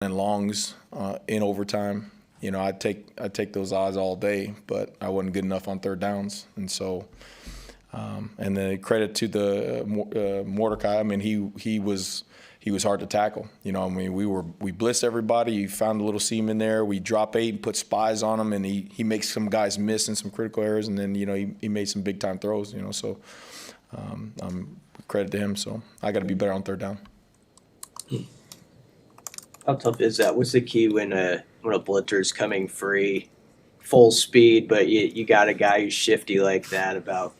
and longs in overtime. I'd take those odds all day, but I wasn't good enough on third downs. And so, and then credit to the Mordecai. I mean, he was hard to tackle. I mean, we blitzed everybody. He found a little seam in there. We drop 8 and put spies on him, and he makes some guys miss in some critical areas. And then he made some big time throws. So credit to him. So I got to be better on third down. How tough is that? What's the key when a blitzer's coming free, full speed, but you got a guy who's shifty like that about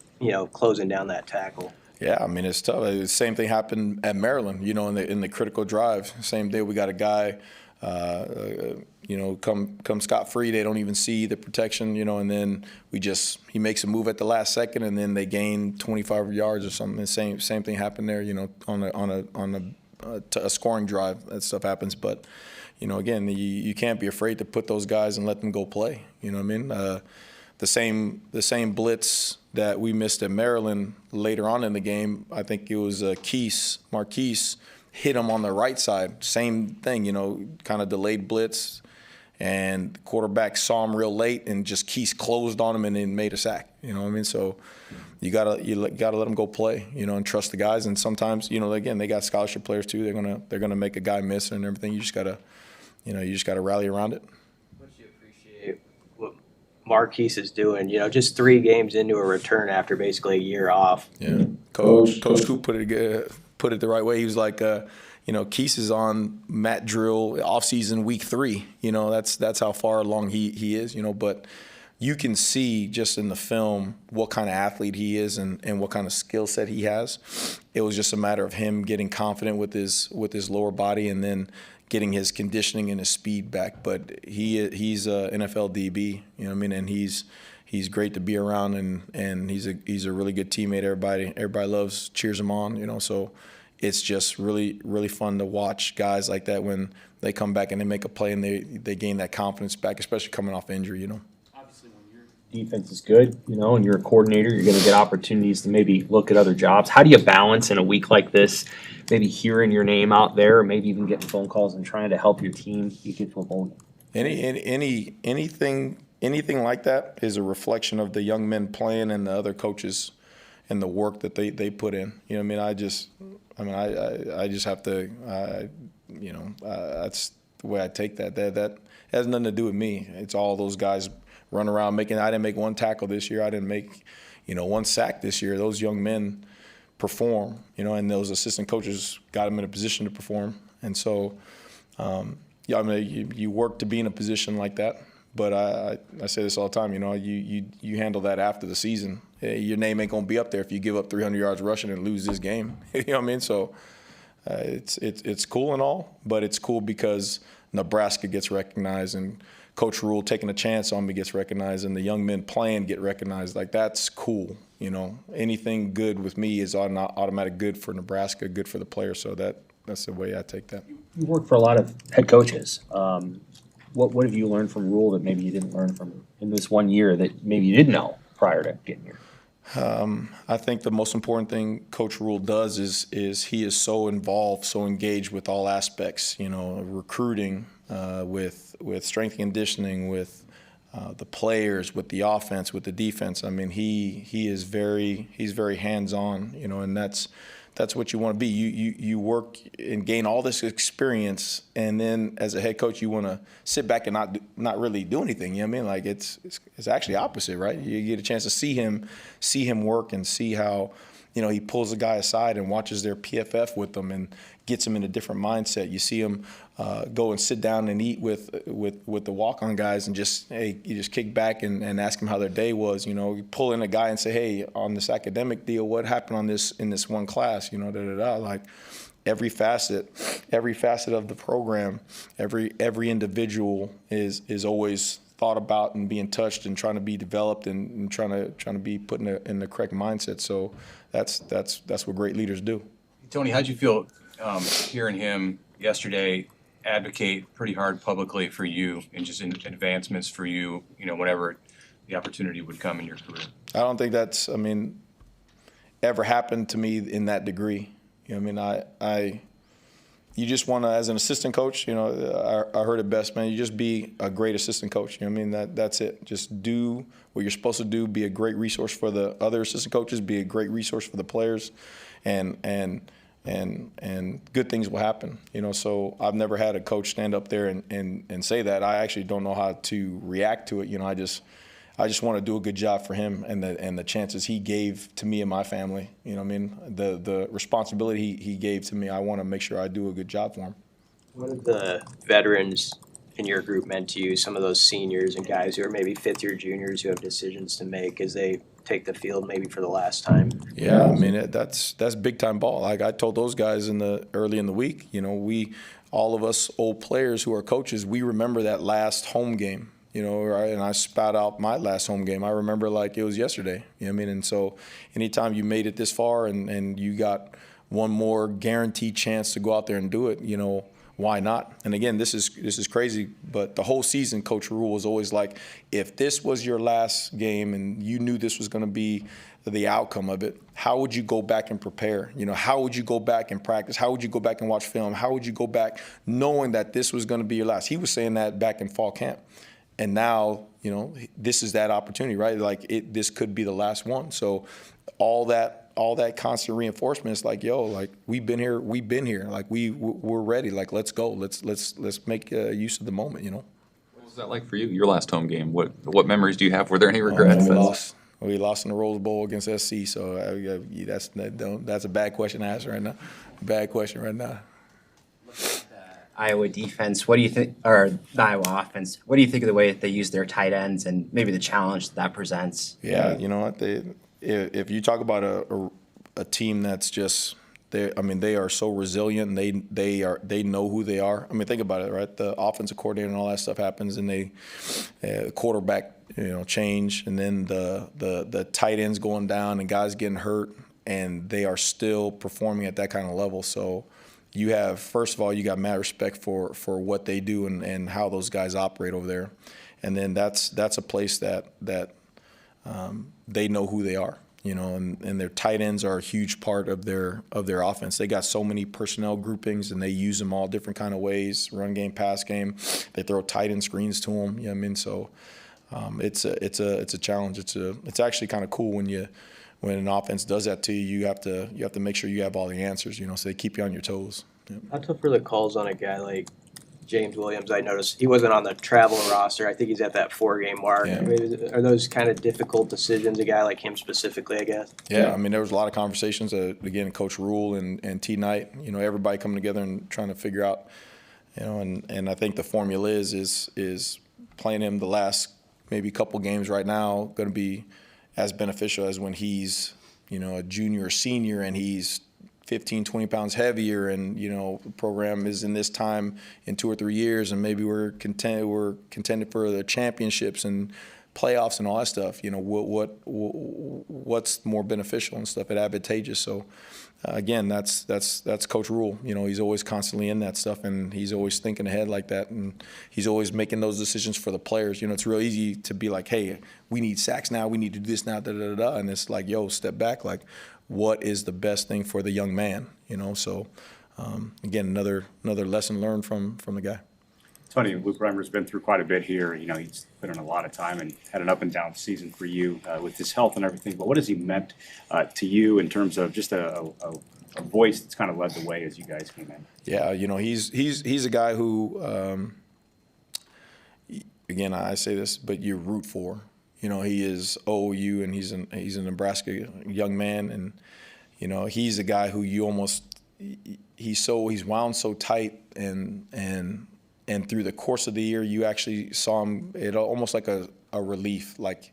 closing down that tackle? Yeah, I mean it's tough. The same thing happened at Maryland. In the critical drive. Same day we got a guy, come scot free. They don't even see the protection. And then he makes a move at the last second, and then they gain 25 yards or something. The same thing happened there. On a scoring drive, that stuff happens. But again, you can't be afraid to put those guys and let them go play. You know what I mean? The same blitz that we missed at Maryland later on in the game, I think it was Marquise hit him on the right side. Same thing, kind of delayed blitz, and the quarterback saw him real late and just Keese closed on him and then made a sack. You know what I mean? So you gotta let them go play, and trust the guys. And sometimes, again, they got scholarship players too. They're gonna make a guy miss and everything. You just gotta rally around it. What do you appreciate what Marquise is doing? Just 3 games into a return after basically a year off. Yeah, Coach Coop put it the right way. He was like, Keese is on mat drill offseason week 3. That's how far along he is. But you can see just in the film what kind of athlete he is and what kind of skill set he has. It was just a matter of him getting confident with his lower body and then getting his conditioning and his speed back. But he's a NFL DB, and he's great to be around, and he's a really good teammate. Everybody cheers him on, so it's just really, really fun to watch guys like that when they come back and they make a play and they gain that confidence back, especially coming off injury, Obviously, when your defense is good, and you're a coordinator, you're going to get opportunities to maybe look at other jobs. How do you balance in a week like this, maybe hearing your name out there, or maybe even getting phone calls and trying to help your team get to a bowl game? Anything like that is a reflection of the young men playing and the other coaches and the work that they put in. I just have to, that's the way I take that. That has nothing to do with me. It's all those guys run around I didn't make one tackle this year. I didn't make, one sack this year. Those young men perform, and those assistant coaches got them in a position to perform. And so, you work to be in a position like that. But I say this all the time, you handle that after the season. Your name ain't gonna be up there if you give up 300 yards rushing and lose this game. You know what I mean? So it's cool and all, but it's cool because Nebraska gets recognized and Coach Rule taking a chance on me gets recognized and the young men playing get recognized. Like, that's cool. Anything good with me is automatic good for Nebraska, good for the player. So that's the way I take that. You work for a lot of head coaches. What have you learned from Rule that maybe you didn't learn from in this 1 year that maybe you didn't know prior to getting here? I think the most important thing Coach Rule does is he is so involved, so engaged with all aspects, recruiting, with strength and conditioning, with the players, with the offense, with the defense. I mean, he's very hands-on, and that's what you want to be. You work and gain all this experience, and then as a head coach, you want to sit back and not really do anything. You know what I mean? Like, it's actually opposite, right? You get a chance to see him work and see how, he pulls a guy aside and watches their PFF with them and gets them in a different mindset. You see him go and sit down and eat with the walk-on guys and you just kick back and ask them how their day was. You pull in a guy and say, hey, on this academic deal, what happened in this one class? Like, every facet of the program, every individual is always thought about and being touched and trying to be developed and trying to be put in the correct mindset. So that's what great leaders do. Tony, how'd you feel hearing him yesterday advocate pretty hard publicly for you and just in advancements for you, whenever the opportunity would come in your career? I don't think that's, ever happened to me in that degree. I you just want to, as an assistant coach, I heard it best, man. You just be a great assistant coach. You know what I mean? That's it. Just do what you're supposed to do. Be a great resource for the other assistant coaches. Be a great resource for the players, and good things will happen. So I've never had a coach stand up there and say that. I actually don't know how to react to it. I just want to do a good job for him and the chances he gave to me and my family. The responsibility he gave to me, I want to make sure I do a good job for him. What have the veterans in your group meant to you, some of those seniors and guys who are maybe fifth-year juniors who have decisions to make as they take the field maybe for the last time? Yeah, that's big-time ball. Like I told those guys early in the week, all of us old players who are coaches, we remember that last home game. And I spat out my last home game. I remember like it was yesterday. And so anytime you made it this far and you got one more guaranteed chance to go out there and do it, why not? And again, this is crazy, but the whole season, Coach Rule was always like, if this was your last game and you knew this was going to be the outcome of it, how would you go back and prepare? How would you go back and practice? How would you go back and watch film? How would you go back knowing that this was going to be your last? He was saying that back in fall camp. And now, this is that opportunity, right? Like this could be the last one. So all that constant reinforcement is like, like we've been here. Like we're ready. Like let's go. Let's make use of the moment. What was that like for you? Your last home game. What memories do you have? Were there any regrets? We lost in the Rose Bowl against SC. So that's a bad question to ask right now. Bad question right now. Iowa defense, what do you think, or the Iowa offense, what do you think of the way that they use their tight ends and maybe the challenge that presents? Yeah, you know what? If you talk about a team that's just, they are so resilient. And they know who they are. Think about it, right? The offensive coordinator and all that stuff happens, and they quarterback change, and then the tight ends going down and guys getting hurt, and they are still performing at that kind of level. So. You have, first of all, you got mad respect for what they do and how those guys operate over there, and then that's a place that they know who they are, and their tight ends are a huge part of their offense. They got so many personnel groupings, and they use them all different kind of ways: run game, pass game. They throw tight end screens to them. So it's a challenge. It's actually kind of cool when an offense does that to you. You have to make sure you have all the answers, so they keep you on your toes. Yeah. How tough are the calls on a guy like James Williams? I noticed he wasn't on the travel roster. I think he's at that 4-game mark. Yeah. Are those kind of difficult decisions, a guy like him specifically, I guess? Yeah, there was a lot of conversations, again, Coach Rule and T. Knight, everybody coming together and trying to figure out, and I think the formula is playing him the last maybe couple games right now going to be as beneficial as when he's, a junior or senior and he's 15, 20 pounds heavier, and, the program is in this time in 2 or 3 years, and maybe we're contended for the championships and playoffs and all that stuff. What's more beneficial and stuff, and advantageous. So again, that's Coach Rule. He's always constantly in that stuff, and he's always thinking ahead like that, and he's always making those decisions for the players. It's real easy to be like, hey, we need sacks now, we need to do this now, and it's like, step back. Like, what is the best thing for the young man? So again, another lesson learned from the guy. It's funny, Luke Reimer's been through quite a bit here. He's put in a lot of time and had an up and down season for you with his health and everything. But what has he meant to you in terms of just a voice that's kind of led the way as you guys came in? Yeah, he's a guy who, again, I say this, but you root for. He is OU, and he's a Nebraska young man, and he's a guy who you almost he's wound so tight and through the course of the year, you actually saw him. It almost like a relief, like,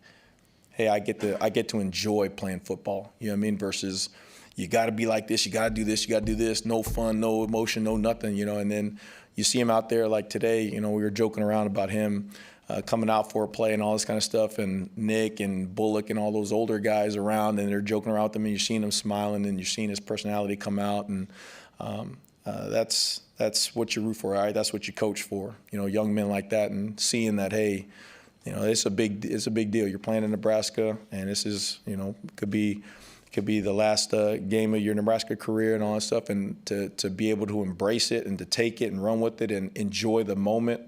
hey, I get to enjoy playing football. Versus you got to be like this, you got to do this, you got to do this. No fun, no emotion, no nothing. And then you see him out there like today. We were joking around about him coming out for a play and all this kind of stuff, and Nick and Bullock and all those older guys around, and they're joking around with him, and you're seeing him smiling, and you're seeing his personality come out, and that's what you root for, right? That's what you coach for, young men like that, and seeing that, hey, it's a big deal. You're playing in Nebraska, and this is, could be could be the last game of your Nebraska career and all that stuff, and to be able to embrace it and to take it and run with it and enjoy the moment,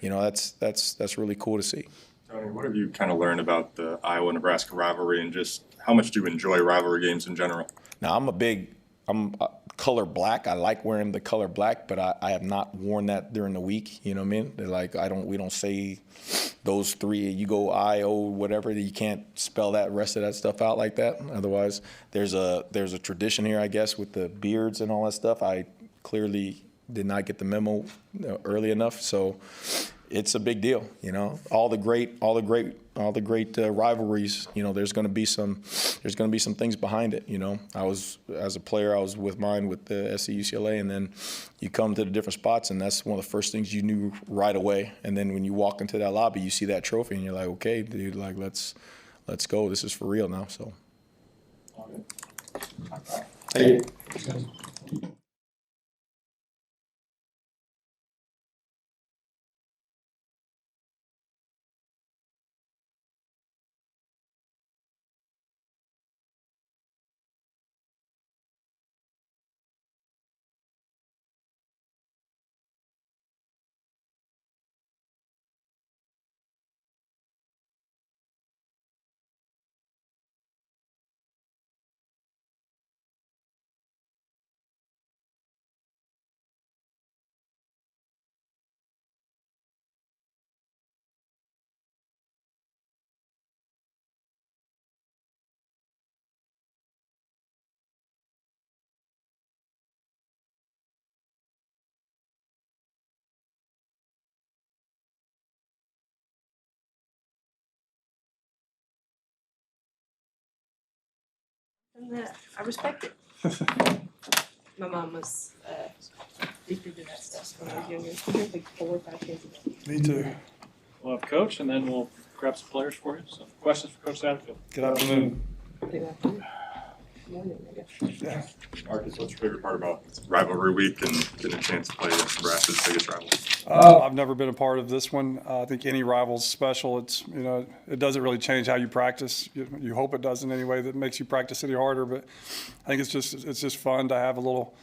that's really cool to see. Tony, what have you kind of learned about the Iowa-Nebraska rivalry, and just how much do you enjoy rivalry games in general? Now, I'm color black. I like wearing the color black, but I have not worn that during the week. You know what I mean? Like we don't say those three. You go I-O whatever. You can't spell that rest of that stuff out like that. Otherwise, there's a tradition here, I guess, with the beards and all that stuff. I clearly did not get the memo early enough, so it's a big deal. All the great rivalries. There's going to be some things behind it. As a player, I was with mine with the SC UCLA, and then you come to the different spots, and that's one of the first things you knew right away. And then when you walk into that lobby, you see that trophy, and you're like, okay, dude, like let's go. This is for real now. So. Thank you. And that I respect it. My mom was deep into that stuff when I was younger. She was like 4 or 5 kids ago. Me too. We'll have Coach, and then we'll grab some players for you. So, questions for Coach Satterfield? Good afternoon. Good afternoon. Morning, I guess. Marcus, what's your favorite part about rivalry week and getting a chance to play against Nebraska's biggest rival? I've never been a part of this one. I think any rival's special. It's it doesn't really change how you practice. You hope it doesn't anyway. That makes you practice any harder. But I think it's just fun to have a little,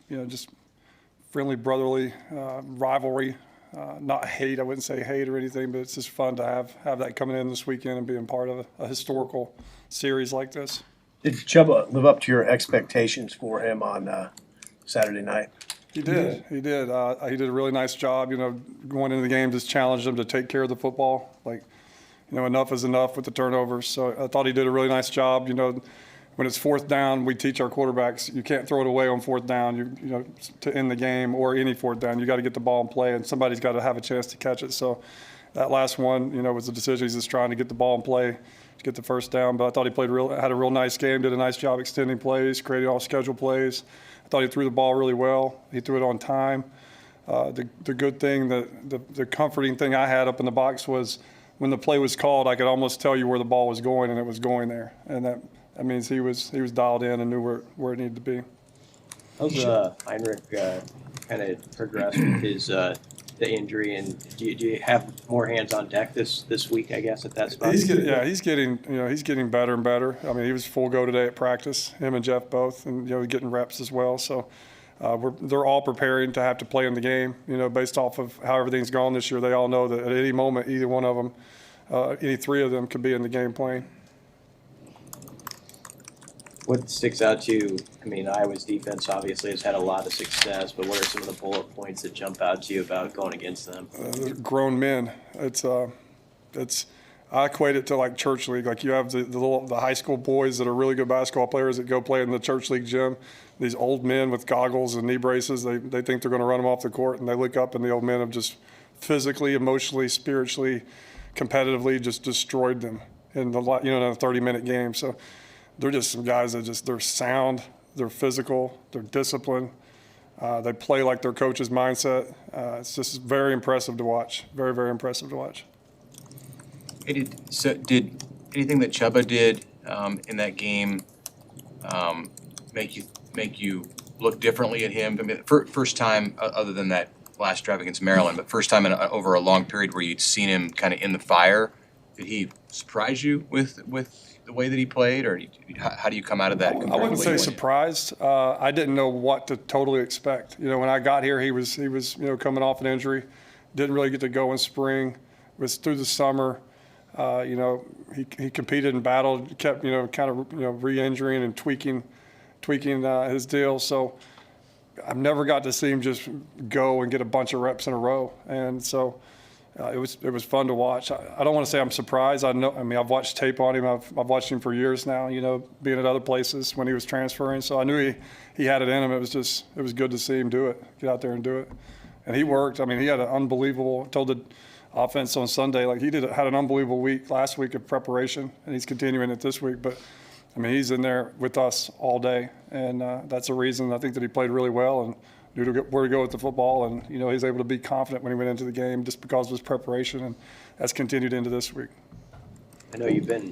just friendly, brotherly rivalry. Not hate. I wouldn't say hate or anything, but it's just fun to have that coming in this weekend and being part of a historical series like this. Did Chubba live up to your expectations for him on Saturday night? He did. He did. He did a really nice job. Going into the game, just challenged him to take care of the football. Enough is enough with the turnovers. So I thought he did a really nice job. When it's 4th down, we teach our quarterbacks you can't throw it away on 4th down. To end the game or any 4th down, you got to get the ball in play, and somebody's got to have a chance to catch it. So that last one, was a decision. He's just trying to get the ball in play to get the 1st down. But I thought he had a real nice game. Did a nice job extending plays, creating all scheduled plays. I thought he threw the ball really well. He threw it on time. The good thing, the comforting thing I had up in the box was when the play was called, I could almost tell you where the ball was going, and it was going there. And that means he was dialed in and knew where it needed to be. How's Heinrich kind of progressed with his the injury, and do you have more hands on deck this week? I guess at that spot. He's getting better and better. I mean, he was full go today at practice. Him and Jeff both, and getting reps as well. So they're all preparing to have to play in the game. Based off of how everything's gone this year, they all know that at any moment, either one of them, any 3 of them, could be in the game playing. What sticks out to you? I mean, Iowa's defense obviously has had a lot of success, but what are some of the bullet points that jump out to you about going against them? They're grown men. I equate it to like church league. Like you have the high school boys that are really good basketball players that go play in the church league gym. These old men with goggles and knee braces, they think they're going to run them off the court, and they look up and the old men have just physically, emotionally, spiritually, competitively just destroyed them in the 30-minute game. So they're just some guys that they're sound, they're physical, they're disciplined. They play like their coach's mindset. It's just very impressive to watch. Very, very impressive to watch. Hey, did anything that Chubba did in that game make you look differently at him? I mean, first time, other than that last drive against Maryland, but first time over a long period where you'd seen him kind of in the fire did he surprise you with the way that he played, or how do you come out of that? I compared to wouldn't the way say you went in? surprised. I didn't know what to totally expect. When I got here, he was coming off an injury, didn't really get to go in spring. Was through the summer. He competed and battled, kept kind of re-injuring and tweaking his deal. So I've never got to see him just go and get a bunch of reps in a row, and so. It was fun to watch. I don't want to say I'm surprised. I've watched tape on him. I've watched him for years now. Being at other places when he was transferring, so I knew he had it in him. It was good to see him do it. Get out there and do it, and he worked. He had an unbelievable. I told the offense on Sunday he had an unbelievable week last week of preparation, and he's continuing it this week. But he's in there with us all day, and that's a reason I think that he played really well and knew where to go with the football, and he's able to be confident when he went into the game just because of his preparation, and that's continued into this week. I know you've been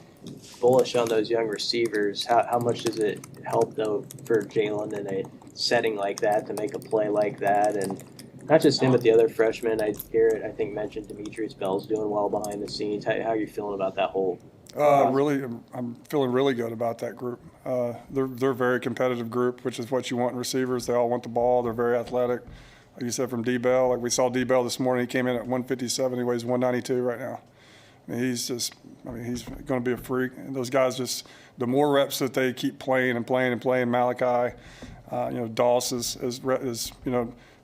bullish on those young receivers. How much does it help though for Jalen in a setting like that to make a play like that, and not just him but the other freshmen? I hear it. I think mentioned Demetrius Bell's doing well behind the scenes. How are you feeling about that whole? I'm feeling really good about that group. They're a very competitive group, which is what you want in receivers. They all want the ball. They're very athletic. Like you said, from D-Bell, like we saw D-Bell this morning, he came in at 157. He weighs 192 right now. He's going to be a freak. And those guys the more reps that they keep playing and playing and playing, Malachi, Doss is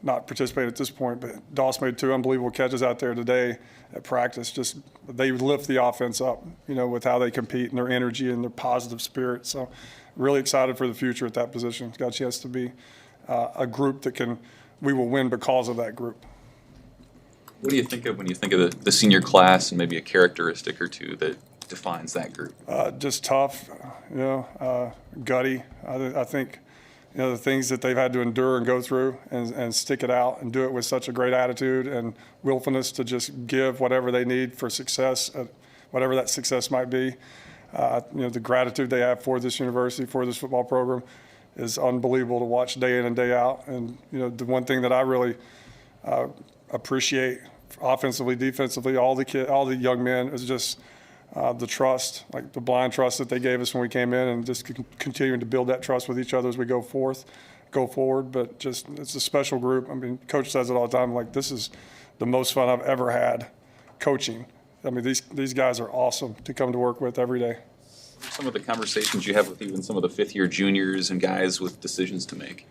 not participating at this point, but Doss made 2 unbelievable catches out there today at practice. They lift the offense up, with how they compete and their energy and their positive spirit. So really excited for the future at that position. Got a chance to be a group we will win because of that group. What do you think of when you think of the senior class and maybe a characteristic or two that defines that group? Just tough, gutty. I think, the things that they've had to endure and go through and stick it out and do it with such a great attitude and willfulness to just give whatever they need for success, whatever that success might be. The gratitude they have for this university, for this football program is unbelievable to watch day in and day out. And, the one thing that I really appreciate offensively, defensively, all the young men is just the trust, like the blind trust that they gave us when we came in, and just continuing to build that trust with each other as we go forward. But it's a special group. Coach says it all the time, like, this is the most fun I've ever had coaching. These guys are awesome to come to work with every day. Some of the conversations you have with even some of the fifth-year juniors and guys with decisions to make?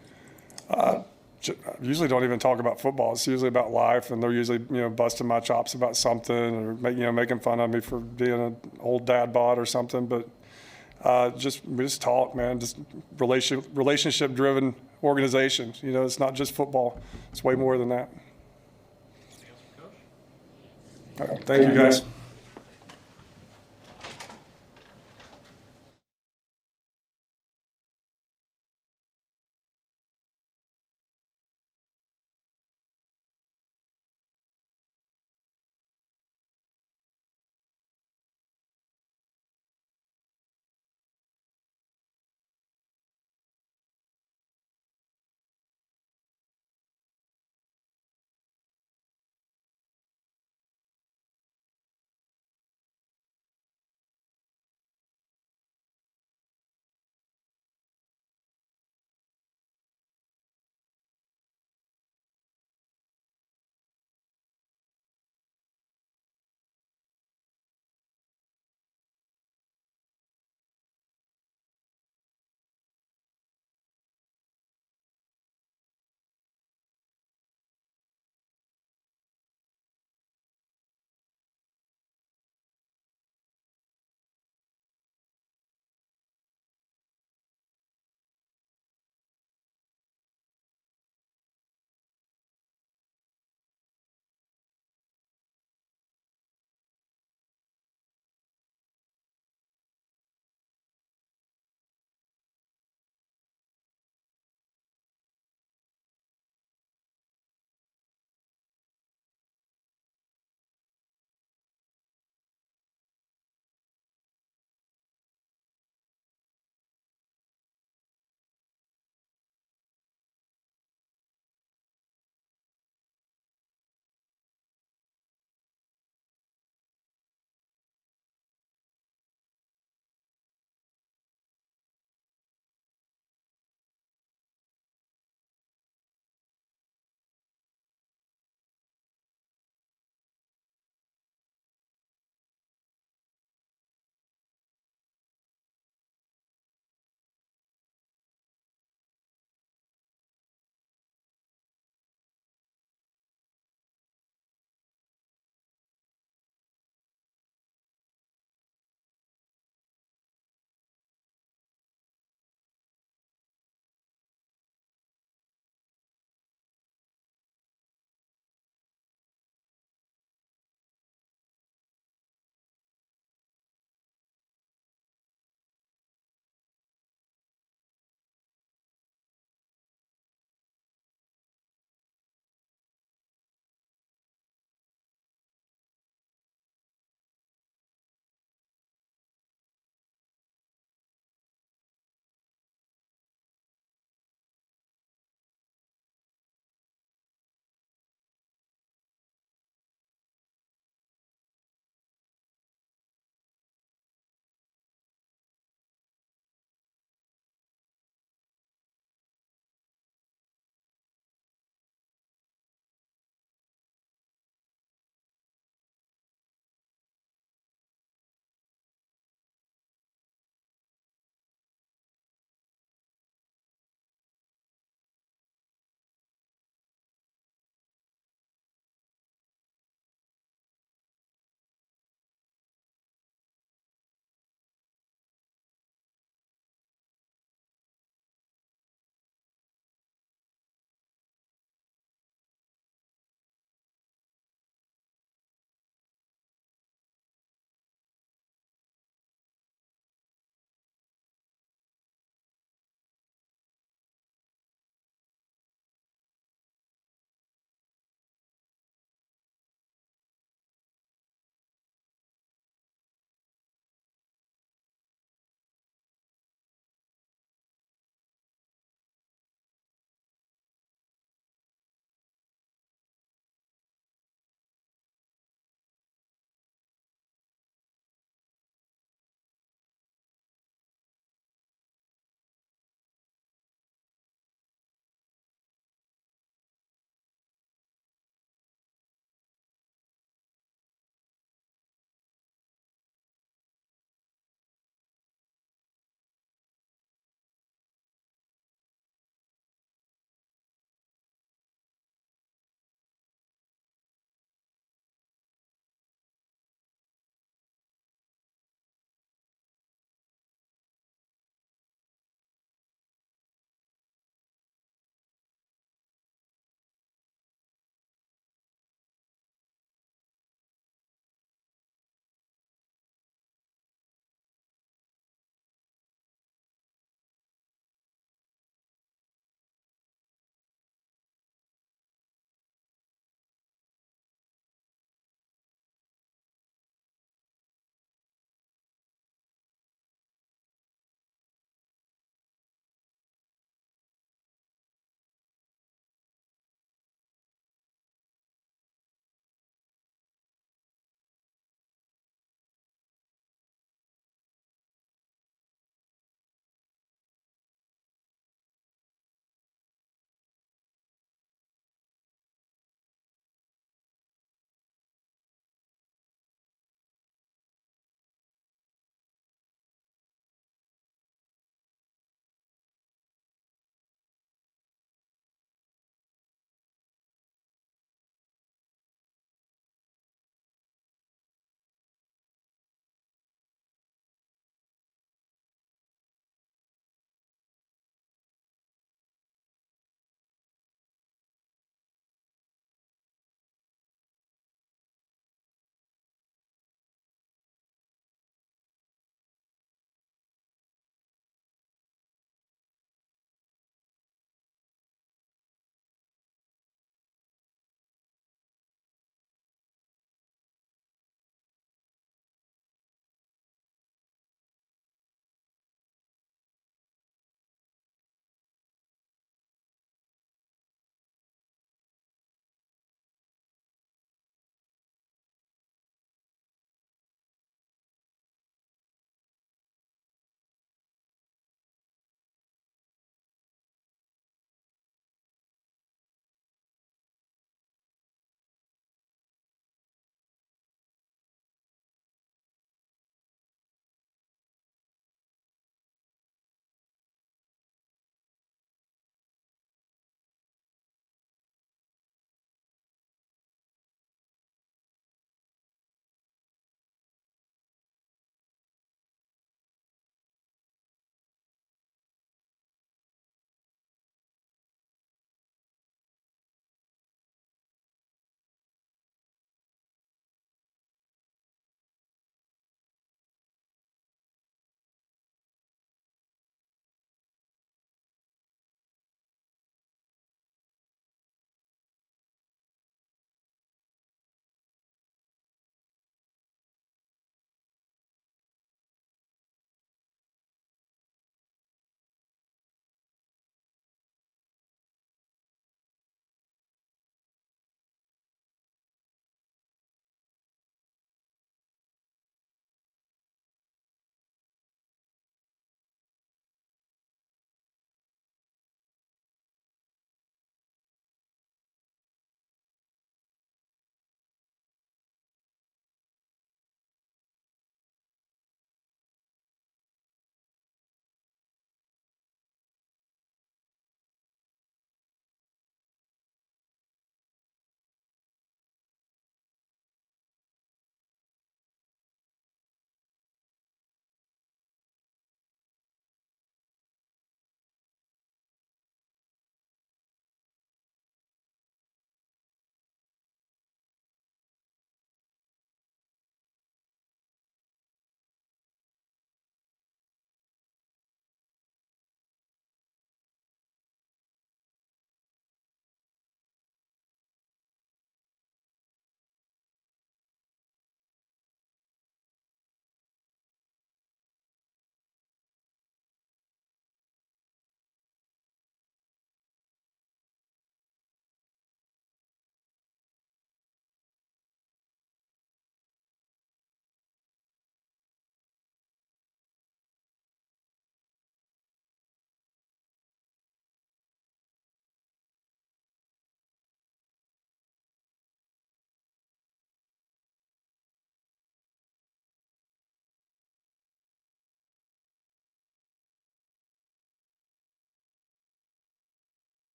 Usually don't even talk about football. It's usually about life, and they're usually busting my chops about something, or making fun of me for being an old dad bod or something. But we just talk, man. Just relationship driven organization. It's not just football. It's way more than that. All right, thank you guys.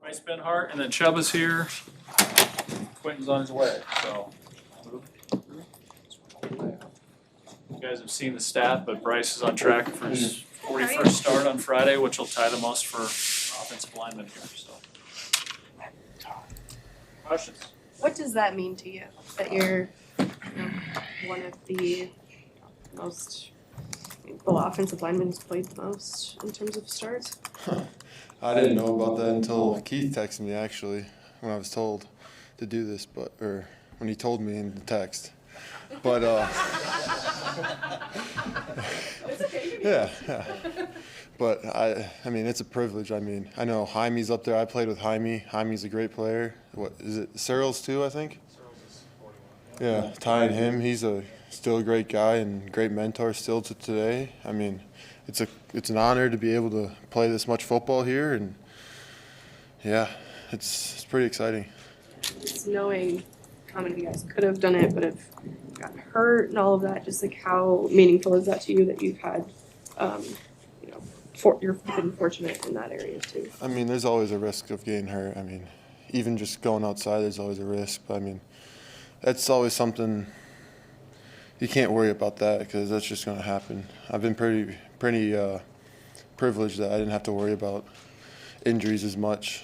Bryce Benhart, and then Chuba's here. Quentin's on his way, so. You guys have seen the stat, but Bryce is on track for his 41st start on Friday, which will tie the most for offensive linemen here, so. Questions? What does that mean to you, that you're one of the most, offensive linemen who's played the most in terms of starts? I didn't know about that until Keith texted me, actually, when I was told to do this, or when he told me in the text. But, yeah. But, I mean, it's a privilege. I mean, I know Jaime's up there. I played with Jaime. Jaime's a great player. What, is it Searles too, I think? Yeah, tying him, he's still a great guy and great mentor still to today. I mean, it's an honor to be able to play this much football here, and yeah, it's pretty exciting. Just knowing how many of you guys could have done it but have gotten hurt and all of that, just like how meaningful is that to you that you've had, you've been fortunate in that area too? I mean, there's always a risk of getting hurt. I mean, even just going outside, there's always a risk. But I mean, that's always something you can't worry about that because that's just going to happen. I've been pretty privileged that I didn't have to worry about injuries as much.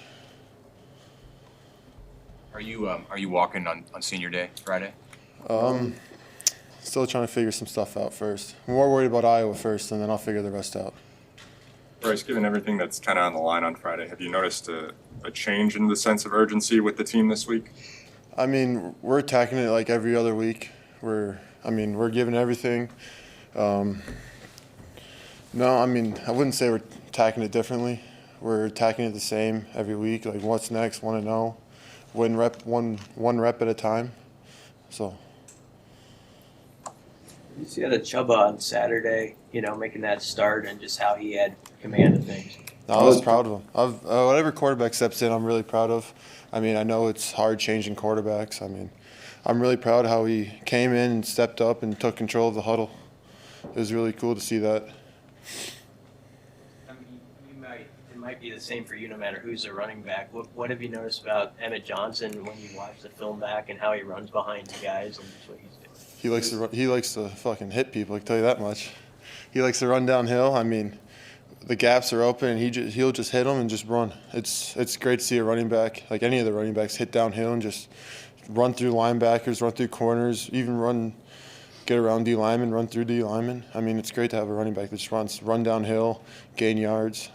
Are you walking on senior day Friday? Still trying to figure some stuff out first. I'm more worried about Iowa first, and then I'll figure the rest out. Bryce, given everything that's kind of on the line on Friday, have you noticed a change in the sense of urgency with the team this week? I mean, we're attacking it like every other week. We're giving everything. No, I mean, I wouldn't say we're attacking it differently. We're attacking it the same every week. Like, what's next? Want to know? One rep at a time. So. You see that Chuba on Saturday, making that start and just how he had command of things. I was proud of him. Whatever quarterback steps in, I'm really proud of. I mean, I know it's hard changing quarterbacks. I mean, I'm really proud how he came in and stepped up and took control of the huddle. It was really cool to see that. I mean, it might be the same for you no matter who's the running back. What have you noticed about Emmett Johnson when you watch the film back and how he runs behind the guys and what he's doing? He likes to fucking hit people, I can tell you that much. He likes to run downhill. I mean, the gaps are open, and he'll just hit them and just run. It's great to see a running back, like any of the running backs, hit downhill and just run through linebackers, run through corners, even get around D linemen, run through D linemen. I mean, it's great to have a running back that just run downhill, gain yards.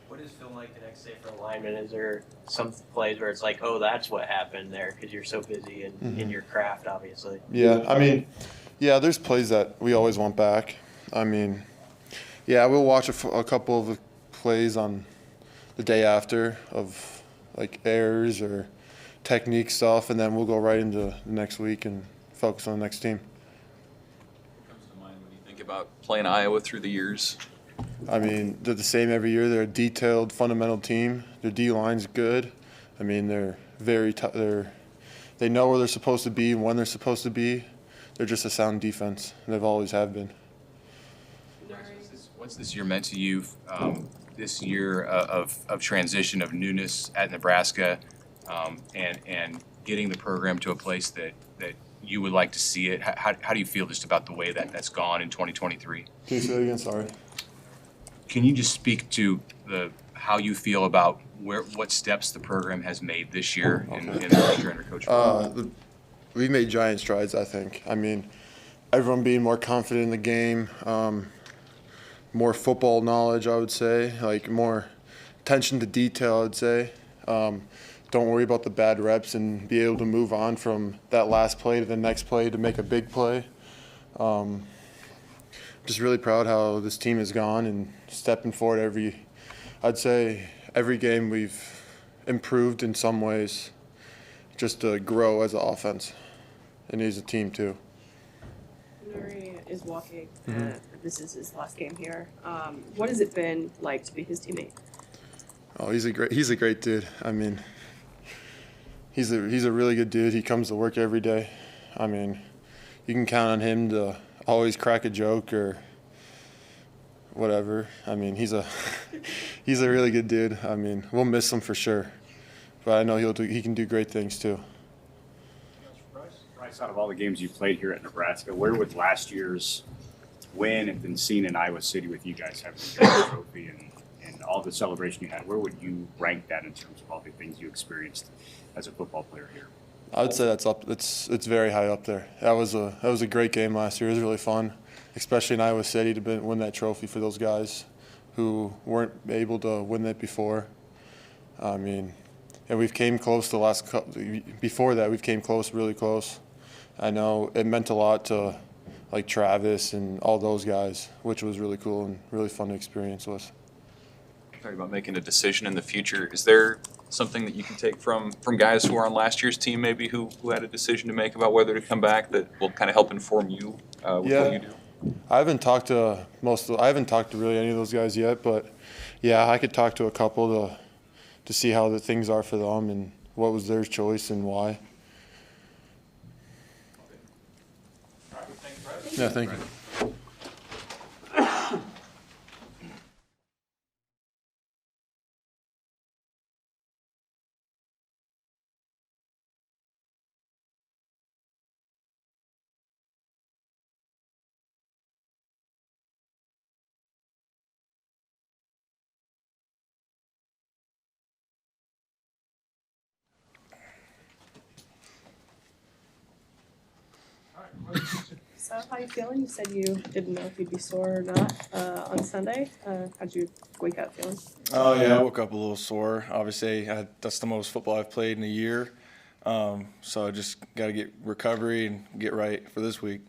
What does it feel like the next day for a lineman? Is there some plays where it's like, oh, that's what happened there because you're so busy in your craft, obviously? Yeah, I mean, there's plays that we always want back. I mean, we'll watch a couple of plays on the day after of like errors or technique stuff, and then we'll go right into the next week and focus on the next team. What comes to mind when you think about playing Iowa through the years? I mean, they're the same every year. They're a detailed, fundamental team. Their D-line's good. I mean, they're they know where they're supposed to be and when they're supposed to be. They're just a sound defense, and they've always have been. What's this year meant to you? This year of transition, of newness at Nebraska, and getting the program to a place that you would like to see it. How do you feel just about the way that's gone in 2023? Can you say that again? Sorry. Can you just speak to how you feel about what steps the program has made this year in the year under Coach? We made giant strides, I think. I mean, everyone being more confident in the game, more football knowledge, I would say, like more attention to detail, I would say. Don't worry about the bad reps and be able to move on from that last play to the next play to make a big play. Just really proud how this team has gone and stepping forward I'd say every game we've improved in some ways just to grow as an offense and as a team too. Nuri is walking. This is his last game here. What has it been like to be his teammate? Oh, he's a great dude. I mean, he's a really good dude. He comes to work every day. I mean, you can count on him to always crack a joke or whatever. I mean, he's a he's a really good dude. I mean, we'll miss him for sure, but I know he can do great things too. Bryce, out of all the games you played here at Nebraska, where would last year's win and then seen in Iowa City with you guys having the trophy and all the celebration you had, where would you rank that in terms of all the things you experienced as a football player here? I would say that's up. It's very high up there. That was a great game last year. It was really fun, especially in Iowa City to win that trophy for those guys who weren't able to win that before. I mean, and we've came close the last couple. Before that, we've came close, really close. I know it meant a lot to like Travis and all those guys, which was really cool and really fun to experience with. Talking about making a decision in the future, is there something that you can take from guys who are on last year's team, maybe who had a decision to make about whether to come back that will kind of help inform you with what you do? I haven't talked to really any of those guys yet, but yeah, I could talk to a couple to see how the things are for them and what was their choice and why. Yeah, thank you. So how you feeling? You said you didn't know if you'd be sore or not on Sunday. How'd you wake up feeling? Oh yeah, I woke up a little sore. Obviously, that's the most football I've played in a year. So I just got to get recovery and get right for this week.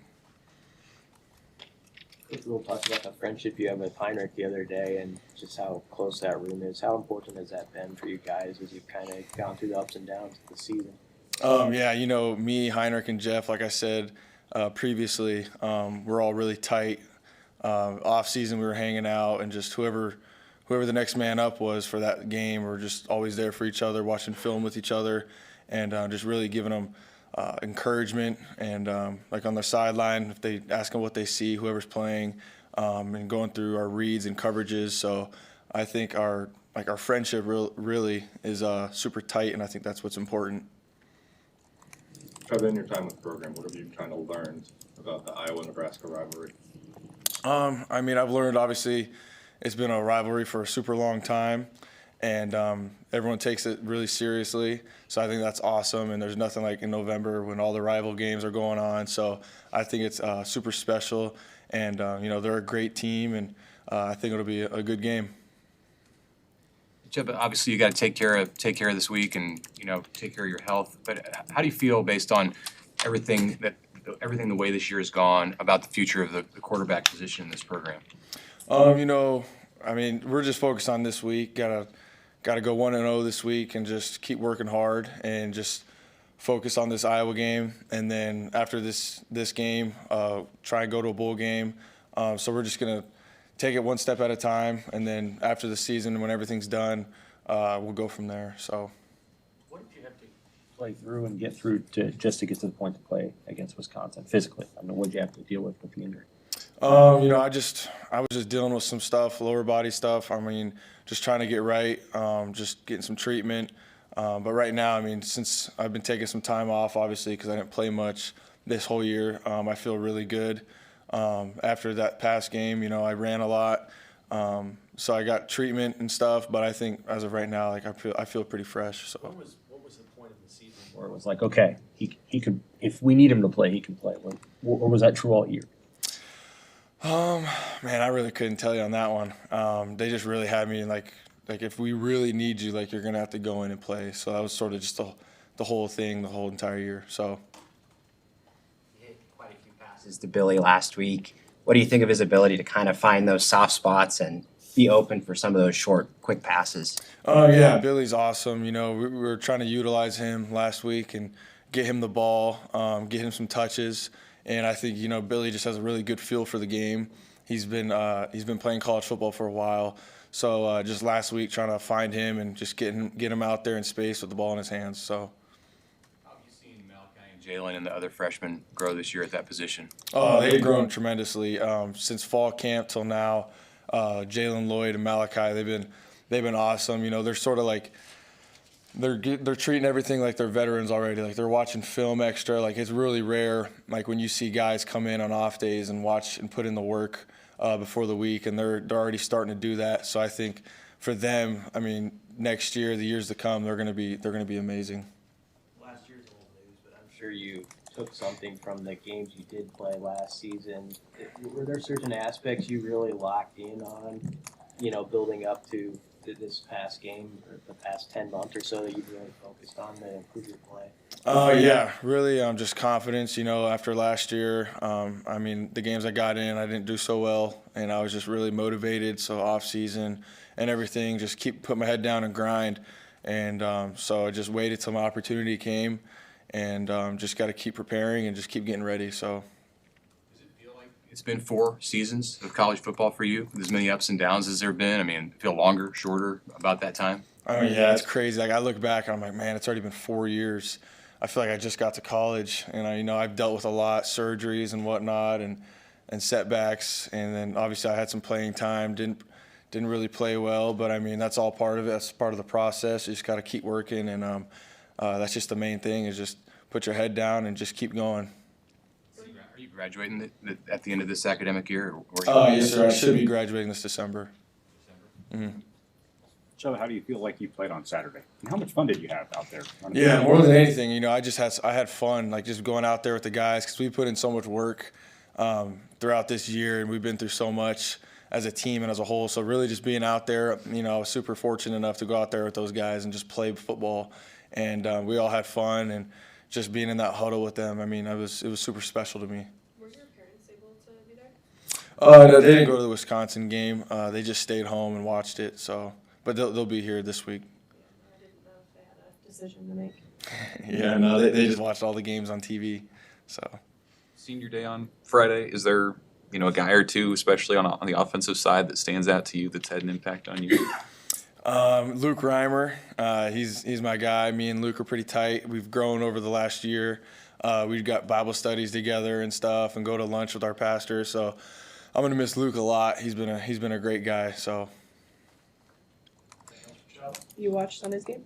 We'll talk about the friendship you had with Heinrich the other day and just how close that room is. How important has that been for you guys as you've kind of gone through the ups and downs of the season? Yeah, me, Heinrich, and Jeff, like I said previously, we're all really tight. Off season, we were hanging out, and just whoever the next man up was for that game, we're just always there for each other, watching film with each other, and just really giving them encouragement. And like on the sideline, if they ask them what they see, whoever's playing, and going through our reads and coverages. So I think our friendship really is super tight, and I think that's what's important. Trevor, in your time with the program, what have you kind of learned about the Iowa-Nebraska rivalry? I mean, I've learned, obviously, it's been a rivalry for a super long time, and everyone takes it really seriously. So I think that's awesome, and there's nothing like in November when all the rival games are going on. So I think it's super special, and, they're a great team, and I think it'll be a good game. Jeff, obviously you got to take care of this week and take care of your health. But how do you feel based on everything the way this year has gone about the future of the quarterback position in this program? I mean, we're just focused on this week. Gotta go 1-0 this week and just keep working hard and just focus on this Iowa game. And then after this game, try and go to a bowl game. So we're just gonna take it one step at a time, and then after the season, when everything's done, we'll go from there. So, what did you have to play through and get through just to get to the point to play against Wisconsin physically? I mean, what did you have to deal with the injury? I was just dealing with some stuff, lower body stuff. I mean, just trying to get right, just getting some treatment. But right now, I mean, since I've been taking some time off, obviously, because I didn't play much this whole year, I feel really good. After that past game, I ran a lot, so I got treatment and stuff. But I think as of right now, like I feel pretty fresh. So. What was the point of the season where it was like, okay, he could, if we need him to play, he can play? Or was that true all year? Man, I really couldn't tell you on that one. They just really had me like if we really need you, like you're gonna have to go in and play. So that was sort of just the whole thing, the whole entire year. So. To Billy last week. What do you think of his ability to kind of find those soft spots and be open for some of those short, quick passes? Yeah, Billy's awesome. We were trying to utilize him last week and get him the ball, get him some touches, and I think Billy just has a really good feel for the game. He's been playing college football for a while, so just last week trying to find him and just get him out there in space with the ball in his hands. So. Jalen and the other freshmen grow this year at that position? Oh, they've grown tremendously since fall camp till now. Jalen Lloyd and Malachi. They've been awesome. You know, they're sort of like they're treating everything like they're veterans already. Like they're watching film extra. Like it's really rare. Like when you see guys come in on off days and watch and put in the work before the week, and they're already starting to do that. So I think for them, I mean, next year, the years to come, they're gonna be amazing. Last year's old news, but I'm sure you took something from the games you did play last season. Were there certain aspects you really locked in on, you know, building up to this past game or the past 10 months or so that you've really focused on to improve your play? Yeah, really just confidence, you know, after last year. I mean, the games I got in, I didn't do so well, and I was just really motivated. So off season and everything, just put my head down and grind. And so I just waited till my opportunity came, and just got to keep preparing and just keep getting ready. So. It's been 4 seasons of college football for you, as many ups and downs as there have been. I mean, feel longer, shorter, about that time? I mean, yeah, it's crazy. Like I look back and I'm like, man, it's already been 4 years. I feel like I just got to college, and I've dealt with a lot, surgeries and whatnot, and setbacks. And then obviously I had some playing time, didn't really play well, but I mean, that's all part of it. That's part of the process. You just got to keep working, and that's just the main thing, is just put your head down and just keep going. Are you graduating at the end of this academic year? Yes, sir. I should be graduating this December. Mm-hmm. Joe, how do you feel like you played on Saturday? And how much fun did you have out there? Yeah, more than anything, you know, I had fun, like just going out there with the guys, because we put in so much work throughout this year, and we've been through so much as a team and as a whole. So really just being out there, you know, I was super fortunate enough to go out there with those guys and just play football. And we all had fun, and just being in that huddle with them, I mean, it was super special to me. Were your parents able to be there? No, they didn't go to the Wisconsin game. They just stayed home and watched it. So, but they'll be here this week. I didn't know if they had a decision to make. Yeah, no, they just watched all the games on TV. So. Senior day on Friday, is there, you know, a guy or two, especially on the offensive side, that stands out to you that's had an impact on you? Luke Reimer, he's my guy. Me and Luke are pretty tight. We've grown over the last year. We've got Bible studies together and stuff, and go to lunch with our pastor. So I'm gonna miss Luke a lot. He's been a great guy. So. You watched Sunday's game?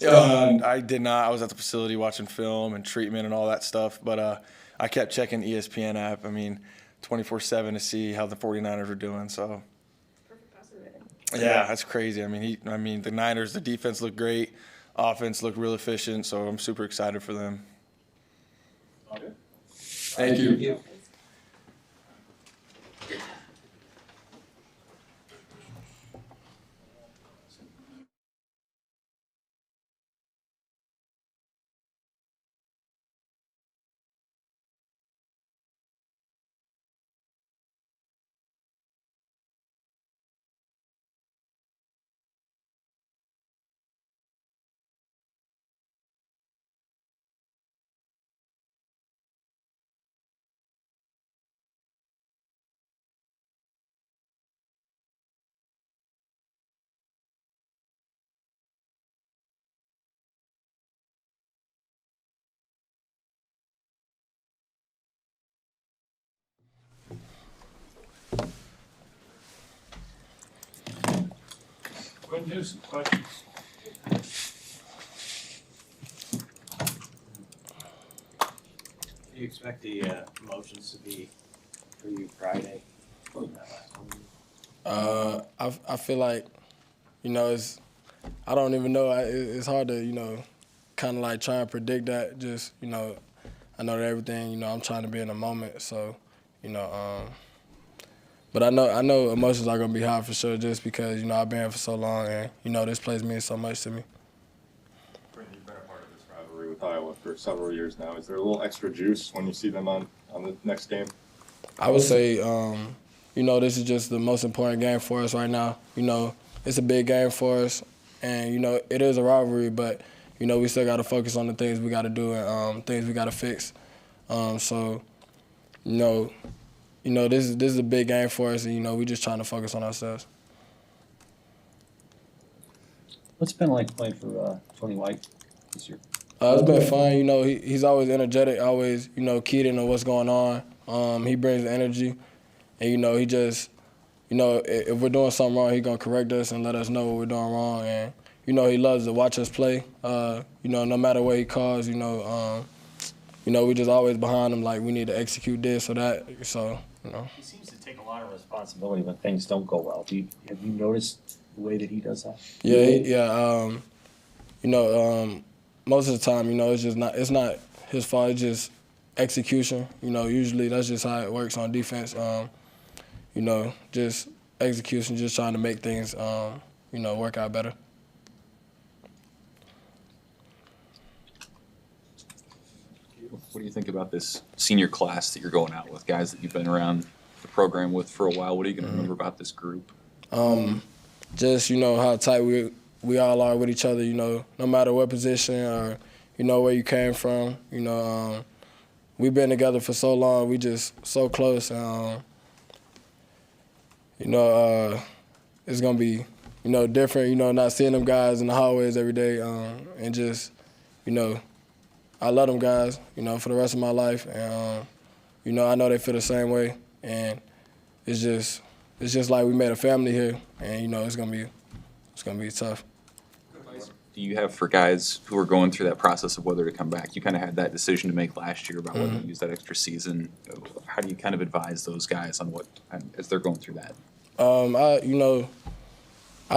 I did not. I was at the facility watching film and treatment and all that stuff. But I kept checking ESPN app. I mean, 24/7 to see how the 49ers are doing. So. Yeah, that's crazy. I mean, the Niners, the defense looked great, offense looked real efficient, so I'm super excited for them. Okay. Thank you. Go ahead and do some questions. Do you expect the emotions to be for you Friday? I feel like, you know, I don't even know. It's hard to, you know, kind of like try and predict that. Just, you know, I know that everything, you know, I'm trying to be in the moment. So, you know, but I know emotions are gonna be high for sure, just because, you know, I've been here for so long, and, you know, this place means so much to me. Brendan, you've been a part of this rivalry with Iowa for several years now. Is there a little extra juice when you see them on the next game? I would say, you know, this is just the most important game for us right now. You know, it's a big game for us, and, you know, it is a rivalry, but, you know, we still got to focus on the things we got to do and things we got to fix. So, you know, this is a big game for us, and, you know, we just trying to focus on ourselves. What's it been like playing for Tony White this year? It's been fun. You know, he's always energetic, always, you know, keyed into what's going on. He brings the energy, and, you know, he just, you know, if we're doing something wrong, he's going to correct us and let us know what we're doing wrong. And, you know, he loves to watch us play. You know, no matter what he calls, you know, we just always behind him, like we need to execute this or that. So, you know. He seems to take a lot of responsibility when things don't go well. Have you noticed the way that he does that? Yeah. You know, most of the time, you know, it's not his fault. It's just execution. You know, usually that's just how it works on defense. You know, just execution, just trying to make things, you know, work out better. What do you think about this senior class that you're going out with, guys that you've been around the program with for a while? What are you going to remember about this group? Just, you know, how tight we all are with each other, you know, no matter what position or, you know, where you came from. You know, we've been together for so long. We just so close. You know, it's going to be, you know, different, you know, not seeing them guys in the hallways every day and just, you know, I love them guys, you know, for the rest of my life. And, you know, I know they feel the same way. And it's just like we made a family here. And, you know, it's gonna be tough. Do you have for guys who are going through that process of whether to come back? You kind of had that decision to make last year about whether to use that extra season. How do you kind of advise those guys on what, as they're going through that? I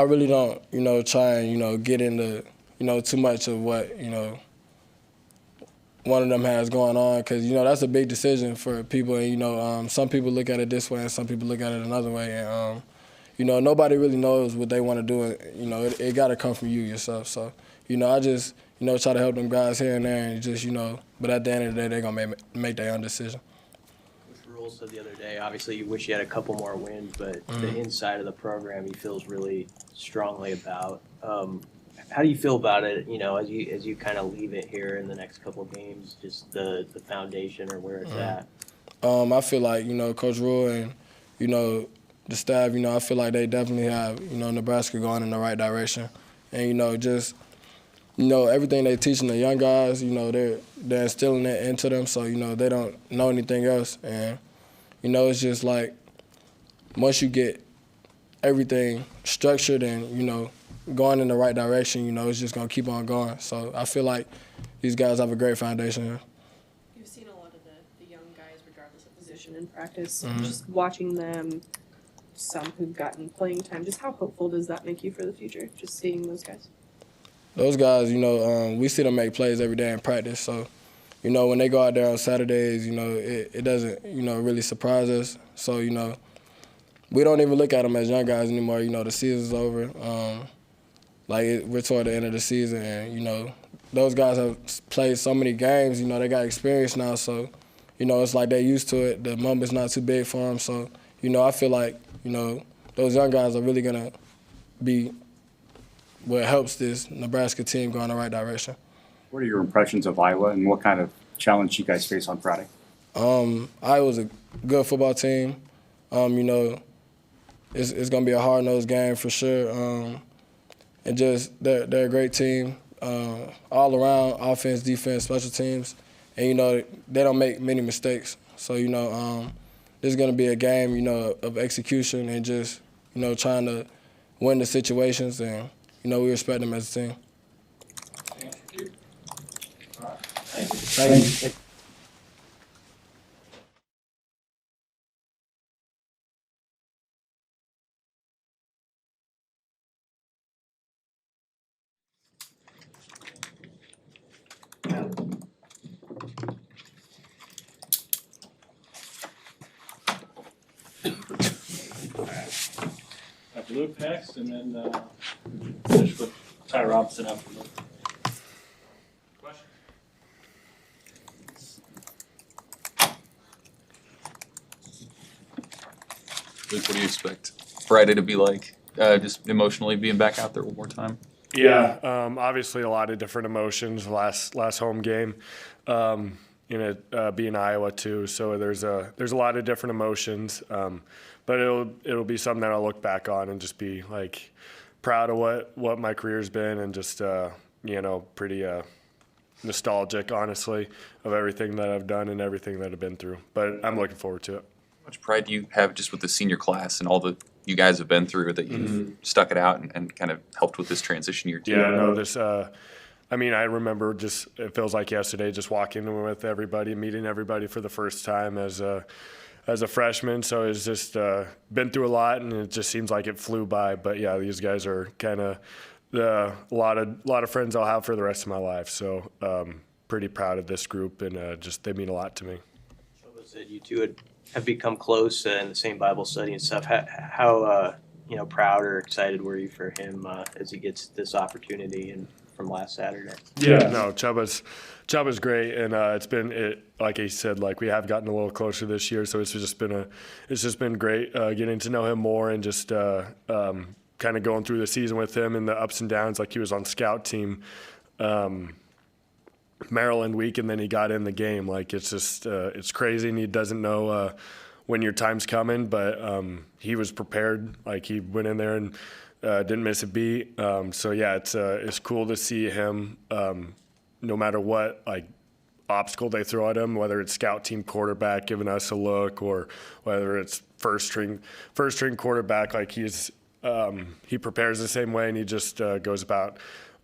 really don't, you know, try and, you know, get into, you know, too much of what, you know, one of them has going on, because, you know, that's a big decision for people. And, you know, some people look at it this way and some people look at it another way. And, you know, nobody really knows what they want to do. You know, it got to come from you yourself. So, you know, I just, you know, try to help them guys here and there and just, you know, but at the end of the day, they're going to make their own decision. Coach Rule said the other day, obviously you wish you had a couple more wins, but the inside of the program he feels really strongly about. How do you feel about it, you know, as you kind of leave it here in the next couple of games, just the foundation or where it's at? I feel like, you know, Coach Rule and, you know, the staff, you know, I feel like they definitely have, you know, Nebraska going in the right direction. And, you know, just, you know, everything they teaching the young guys, you know, they're instilling it into them, so, you know, they don't know anything else. And, you know, it's just like once you get everything structured and, you know, going in the right direction, you know, it's just going to keep on going. So I feel like these guys have a great foundation here. You've seen a lot of the young guys, regardless of position in practice. Just watching them, some who've gotten playing time, just how hopeful does that make you for the future, just seeing those guys? Those guys, you know, we see them make plays every day in practice. So, you know, when they go out there on Saturdays, you know, it doesn't, you know, really surprise us. So, you know, we don't even look at them as young guys anymore. You know, the season's over. We're toward the end of the season, and, you know, those guys have played so many games. You know, they got experience now, so, you know, it's like they're used to it. The moment's not too big for them. So, you know, I feel like, you know, those young guys are really going to be what helps this Nebraska team go in the right direction. What are your impressions of Iowa, and what kind of challenge you guys face on Friday? Iowa's a good football team. You know, it's going to be a hard-nosed game for sure. And just they're a great team, all around, offense, defense, special teams. And, you know, they don't make many mistakes. So, you know, this is going to be a game, you know, of execution and just, you know, trying to win the situations. And, you know, we respect them as a team. Thank you. Luke next, and then finish with Ty Robinson after Luke. Questions? Luke, what do you expect Friday to be like? Just emotionally being back out there one more time? Yeah, obviously a lot of different emotions. Last home game, being Iowa too. So there's a lot of different emotions. But it'll be something that I'll look back on and just be like proud of what my career's been, and just pretty nostalgic, honestly, of everything that I've done and everything that I've been through. But I'm looking forward to it. How much pride do you have just with the senior class and all the you guys have been through that you've stuck it out and kind of helped with this transition of your team. Yeah, no, this. I mean, I remember just it feels like yesterday, just walking with everybody, meeting everybody for the first time as a freshman. So it's just been through a lot, and it just seems like it flew by. But yeah, these guys are kind of a lot of friends I'll have for the rest of my life. So pretty proud of this group, and just they mean a lot to me. So was it you two have become close in the same Bible study and stuff? How proud or excited were you for him as he gets this opportunity and from last Saturday? Yeah, no, Chubba's great, and it's been like he said, like we have gotten a little closer this year, so it's just been great getting to know him more and just kind of going through the season with him and the ups and downs. Like he was on scout team Maryland week, and then he got in the game. Like it's just it's crazy, and he doesn't know when your time's coming, but he was prepared. Like he went in there and didn't miss a beat. So yeah, it's cool to see him no matter what like obstacle they throw at him, whether it's scout team quarterback giving us a look or whether it's first string quarterback. Like he prepares the same way, and he just goes about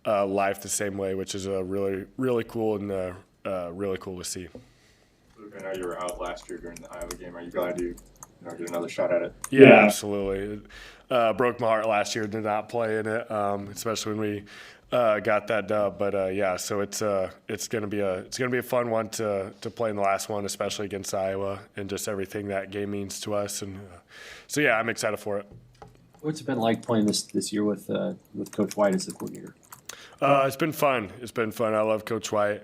life the same way, which is really, really cool and really cool to see. Luke, I know you were out last year during the Iowa game. Are you glad you get another shot at it? Yeah, absolutely. It broke my heart last year to not play in it, especially when we got that dub. But yeah, so it's gonna be a fun one to play in the last one, especially against Iowa and just everything that game means to us. And so yeah, I'm excited for it. What's it been like playing this year with Coach White as the coordinator? It's been fun. I love Coach White.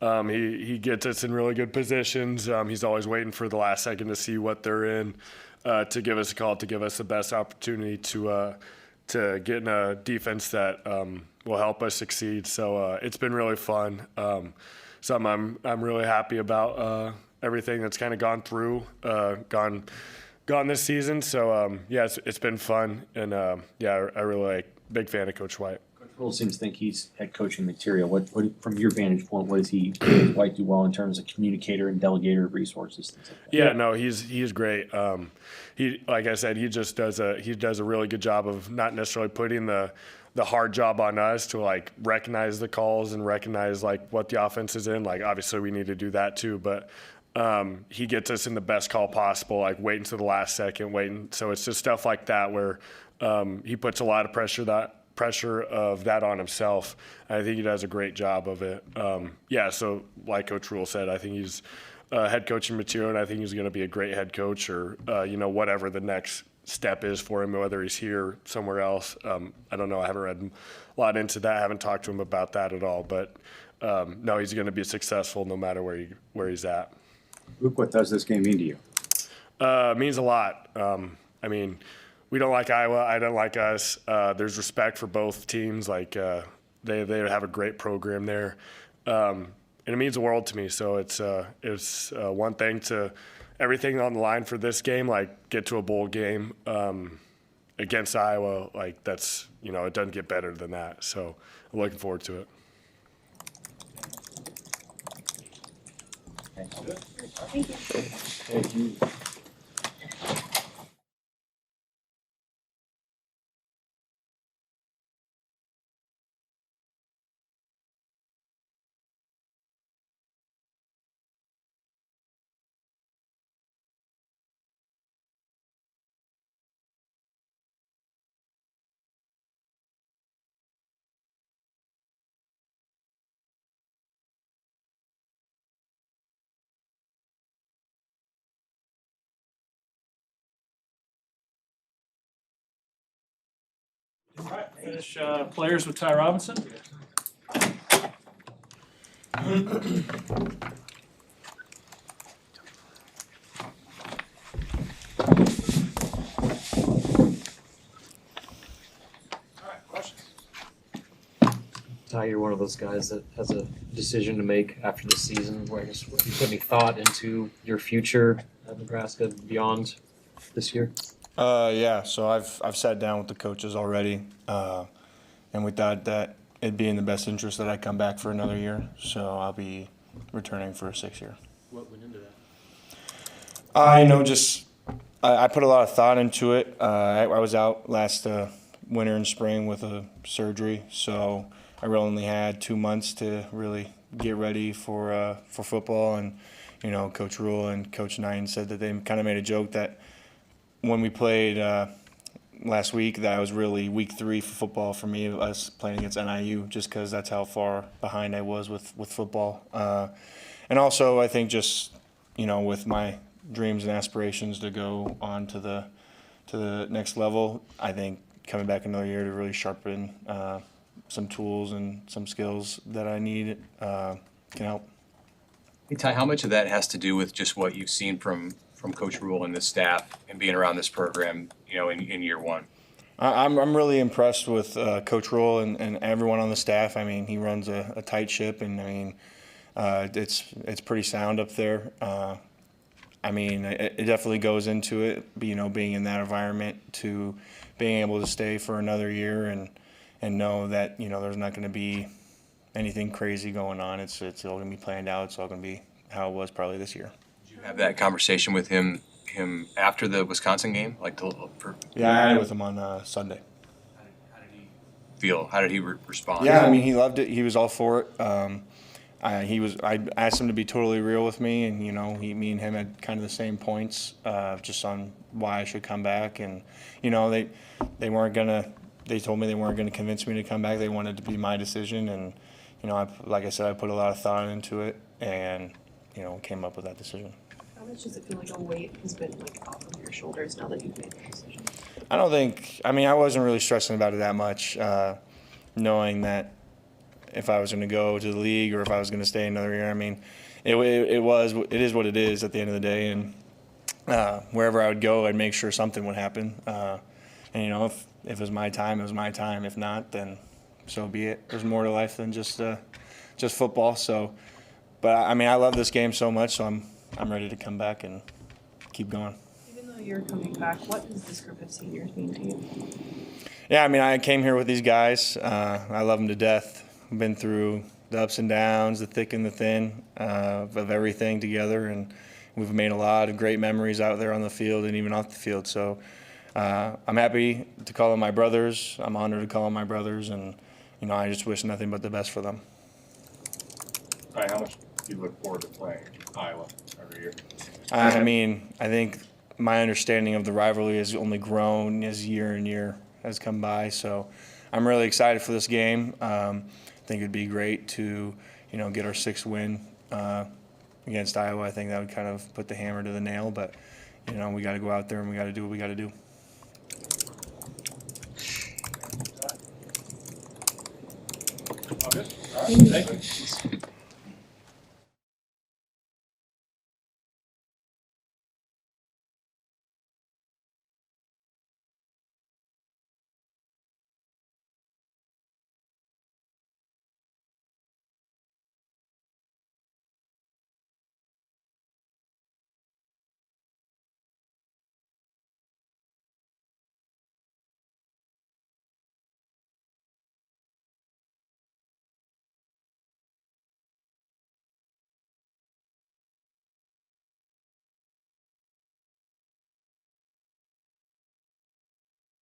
He gets us in really good positions. He's always waiting for the last second to see what they're in to give us a call, to give us the best opportunity to get in a defense that will help us succeed. So it's been really fun. Something I'm really happy about everything that's kind of gone this season. So yeah, it's been fun, and yeah, I really big fan of Coach White. Coach seems to think he's head coaching material. What from your vantage point, what does White do well in terms of communicator and delegator of resources? Things like that? Yeah, no, he's great. He, like I said, he just does a really good job of not necessarily putting the hard job on us to like recognize the calls and recognize like what the offense is in. Like obviously we need to do that too, but he gets us in the best call possible, like waiting to the last second, so it's just stuff like that where he puts a lot of pressure of that on himself. I think he does a great job of it. Yeah, so like Coach Rule said, I think he's head coaching material, and I think he's going to be a great head coach or, whatever the next step is for him, whether he's here somewhere else. I don't know. I haven't read a lot into that. I haven't talked to him about that at all. But, no, he's going to be successful no matter where he's at. Luke, what does this game mean to you? It means a lot. I mean, we don't like Iowa. I don't like us. There's respect for both teams. Like they have a great program there, and it means the world to me. So it's one thing to everything on the line for this game. Like get to a bowl game against Iowa. Like that's it doesn't get better than that. So I'm looking forward to it. Thank you. All right, finish players with Ty Robinson. Ty, you're one of those guys that has a decision to make after the season. Where I guess, have you put any thought into your future at Nebraska beyond this year? Yeah, so I've sat down with the coaches already, and we thought that it'd be in the best interest that I come back for another year. So I'll be returning for a 6th year. What went into that? I know just I put a lot of thought into it. I was out last winter and spring with a surgery, so I really only had 2 months to really get ready for football. And Coach Rule and Coach Nine said that they kind of made a joke that when we played last week, that was really week 3 for football for me, us playing against NIU, just because that's how far behind I was with football. And also, I think just with my dreams and aspirations to go on to the next level, I think coming back another year to really sharpen some tools and some skills that I need can help. Hey, Ty, how much of that has to do with just what you've seen from Coach Rule and the staff and being around this program, in year 1? I'm really impressed with Coach Rule and everyone on the staff. I mean, he runs a tight ship, and I mean, it's pretty sound up there. I mean, it definitely goes into it, being in that environment, to being able to stay for another year and know that there's not going to be anything crazy going on. It's all going to be planned out. It's all going to be how it was probably this year. Did you have that conversation with him after the Wisconsin game? Yeah, I had it with him on Sunday. How did he respond? Yeah, I mean, he loved it. He was all for it. I asked him to be totally real with me, and me and him had kind of the same points, just on why I should come back. And they weren't gonna. They told me they weren't gonna convince me to come back. They wanted it to be my decision, and like I said, I put a lot of thought into it, and came up with that decision. How much does it feel like a weight has been off of your shoulders now that you've made that decision? I wasn't really stressing about it that much, knowing that if I was going to go to the league or if I was going to stay another year. I mean, it is what it is at the end of the day, and wherever I would go, I'd make sure something would happen. And if it was my time, it was my time. If not, then so be it. There's more to life than just football. So, but I mean, I love this game so much, so I'm ready to come back and keep going. Even though you're coming back, what does this group of seniors mean to you? Yeah, I mean, I came here with these guys. I love them to death. We've been through the ups and downs, the thick and the thin of everything together, and we've made a lot of great memories out there on the field and even off the field. So I'm happy to call them my brothers. I'm honored to call them my brothers, and I just wish nothing but the best for them. All right, how much do you look forward to playing Iowa every year? I mean, I think my understanding of the rivalry has only grown as year and year has come by. So I'm really excited for this game. I think it'd be great to, get our 6th win against Iowa. I think that would kind of put the hammer to the nail. But, we got to go out there and we got to do what we got to do. All good. All right. Thank you.